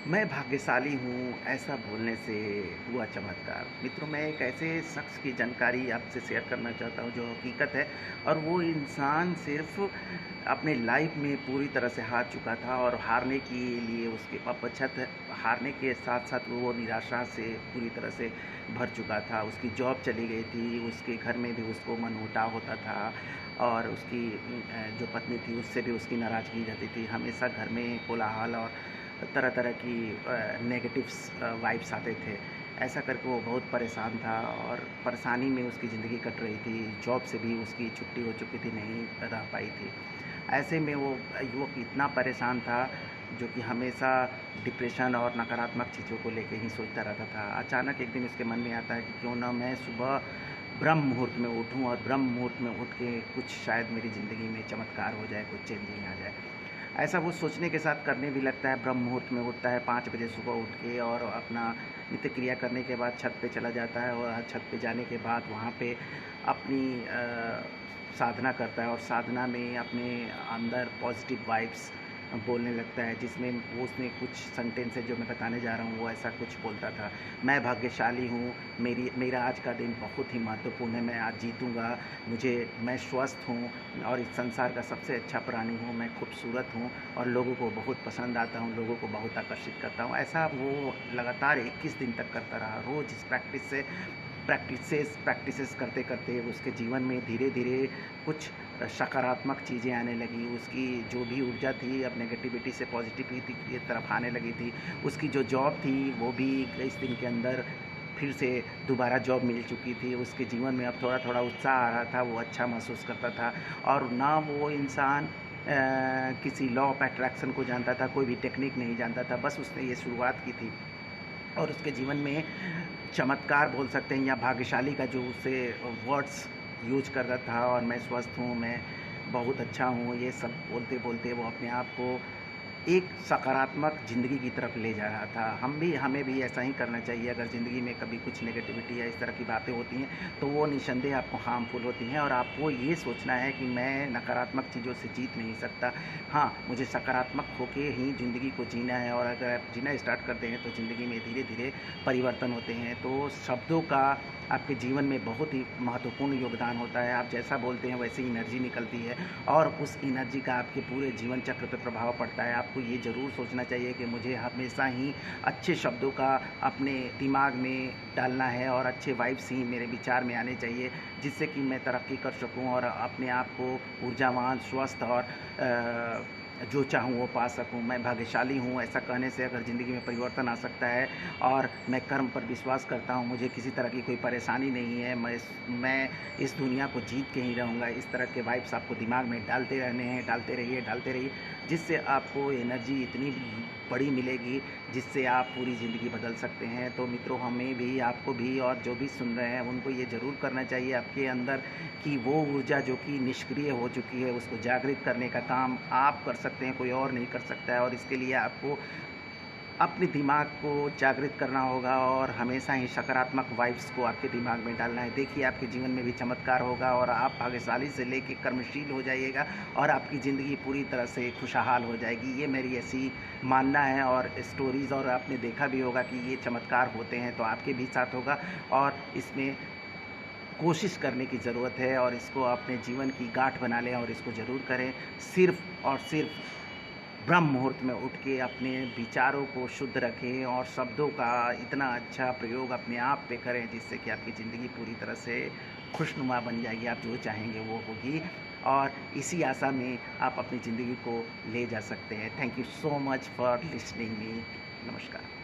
मैं भाग्यशाली हूँ, ऐसा बोलने से हुआ चमत्कार। मित्रों, मैं एक ऐसे शख्स की जानकारी आपसे शेयर करना चाहता हूँ जो हकीकत है और वो इंसान सिर्फ़ अपने लाइफ़ में पूरी तरह से हार चुका था और हारने के लिए उसके पश्चात हारने के साथ-साथ वो निराशा से पूरी तरह से भर चुका था। उसकी जॉब चली गई थी, उसके घर में भी उसको मनमुटाव होता था और उसकी जो पत्नी थी उससे भी उसकी नाराज़गी रहती थी। हमेशा घर में कोलाहल और तरह-तरह की नेगेटिव्स वाइब्स आते थे। ऐसा करके वो बहुत परेशान था और परेशानी में उसकी ज़िंदगी कट रही थी। जॉब से भी उसकी छुट्टी हो चुकी थी, नहीं रह पाई थी। ऐसे में वो युवक इतना परेशान था जो कि हमेशा डिप्रेशन और नकारात्मक चीज़ों को लेके ही सोचता रहता था। अचानक एक दिन उसके मन में आता है कि क्यों ना मैं सुबह ब्रह्म मुहूर्त में उठूँ और ब्रह्म मुहूर्त में उठ के कुछ शायद मेरी ज़िंदगी में चमत्कार हो जाए, कुछ चेंजिंग आ जाए। ऐसा वो सोचने के साथ करने भी लगता है, ब्रह्म मुहूर्त में उठता है 5 बजे सुबह उठ के और अपना नित्य क्रिया करने के बाद छत पे चला जाता है और छत पे जाने के बाद वहाँ पे अपनी साधना करता है और साधना में अपने अंदर पॉजिटिव वाइब्स बोलने लगता है, जिसमें वो उसमें कुछ सेंटेंस है जो मैं बताने जा रहा हूँ, वो ऐसा कुछ बोलता था। मैं भाग्यशाली हूँ, मेरा आज का दिन बहुत ही महत्वपूर्ण है, मैं आज जीतूँगा, मैं स्वस्थ हूँ और इस संसार का सबसे अच्छा प्राणी हूँ, मैं खूबसूरत हूँ और लोगों को बहुत पसंद आता हूँ, लोगों को बहुत आकर्षित करता हूँ। ऐसा वो लगातार 21 दिन तक करता रहा। रोज़ इस प्रैक्टिसेस करते-करते उसके जीवन में धीरे-धीरे कुछ सकारात्मक चीज़ें आने लगी। उसकी जो भी ऊर्जा थी अब नेगेटिविटी से पॉजिटिविटी की तरफ आने लगी थी। उसकी जो जॉब थी वो भी 21 दिन के अंदर फिर से दोबारा जॉब मिल चुकी थी। उसके जीवन में अब थोड़ा-थोड़ा उत्साह आ रहा था, वो अच्छा महसूस करता था और ना वो इंसान किसी लॉ ऑफ अट्रैक्शन को जानता था, कोई भी टेक्निक नहीं जानता था, बस उसने ये शुरुआत की थी। और उसके जीवन में चमत्कार बोल सकते हैं या भाग्यशाली का जो उसे वर्ड्स यूज़ कर रहा था और मैं स्वस्थ हूँ, मैं बहुत अच्छा हूँ, ये सब बोलते-बोलते वो अपने आप को एक सकारात्मक ज़िंदगी की तरफ ले जा रहा था। हमें भी ऐसा ही करना चाहिए। अगर ज़िंदगी में कभी कुछ नेगेटिविटी या इस तरह की बातें होती हैं, तो वो निस्संदेह आपको हार्मफुल होती हैं और आपको ये सोचना है कि मैं नकारात्मक चीज़ों से जीत नहीं सकता। हाँ, मुझे सकारात्मक होके ही ज़िंदगी को जीना है और अगर आप जीना स्टार्ट करते हैं, तो ज़िंदगी में धीरे-धीरे परिवर्तन होते हैं। तो शब्दों का आपके जीवन में बहुत ही महत्वपूर्ण योगदान होता है। आप जैसा बोलते हैं, वैसे ही एनर्जी निकलती है और उस एनर्जी का आपके पूरे जीवन चक्र पे प्रभाव पड़ता है। आपको ये ज़रूर सोचना चाहिए कि मुझे हमेशा ही अच्छे शब्दों का अपने दिमाग में डालना है और अच्छे वाइब्स ही मेरे विचार में आने चाहिए, जिससे कि मैं तरक्की कर सकूँ और अपने आप को ऊर्जावान, स्वस्थ और जो चाहूँ वो पा सकूँ। मैं भाग्यशाली हूँ, ऐसा कहने से अगर ज़िंदगी में परिवर्तन आ सकता है और मैं कर्म पर विश्वास करता हूँ, मुझे किसी तरह की कोई परेशानी नहीं है, मैं इस दुनिया को जीत के ही रहूँगा। इस तरह के वाइब्स आपको दिमाग में डालते रहने हैं, डालते रहिए, जिससे आपको एनर्जी इतनी बड़ी मिलेगी, जिससे आप पूरी ज़िंदगी बदल सकते हैं। तो मित्रों, हमें भी, आपको भी और जो भी सुन रहे हैं, उनको ये ज़रूर करना चाहिए आपके अंदर कि वो ऊर्जा जो कि निष्क्रिय हो चुकी है, उसको जागृत करने का काम आप कर सकते हैं, कोई और नहीं कर सकता है और इसके लिए आपको अपने दिमाग को जागृत करना होगा और हमेशा ही सकारात्मक वाइब्स को आपके दिमाग में डालना है। देखिए, आपके जीवन में भी चमत्कार होगा और आप भाग्यशाली से लेके कर्मशील हो जाइएगा और आपकी ज़िंदगी पूरी तरह से खुशहाल हो जाएगी। ये मेरी ऐसी मानना है और स्टोरीज़ और आपने देखा भी होगा कि ये चमत्कार होते हैं, तो आपके भी साथ होगा और इसमें कोशिश करने की ज़रूरत है और इसको अपने जीवन की गाँठ बना लें और इसको ज़रूर करें। सिर्फ़ और सिर्फ़ ब्रह्म मुहूर्त में उठ के अपने विचारों को शुद्ध रखें और शब्दों का इतना अच्छा प्रयोग अपने आप पे करें, जिससे कि आपकी ज़िंदगी पूरी तरह से खुशनुमा बन जाएगी। आप जो चाहेंगे वो होगी और इसी आशा में आप अपनी ज़िंदगी को ले जा सकते हैं। Thank you so much for listening me. नमस्कार।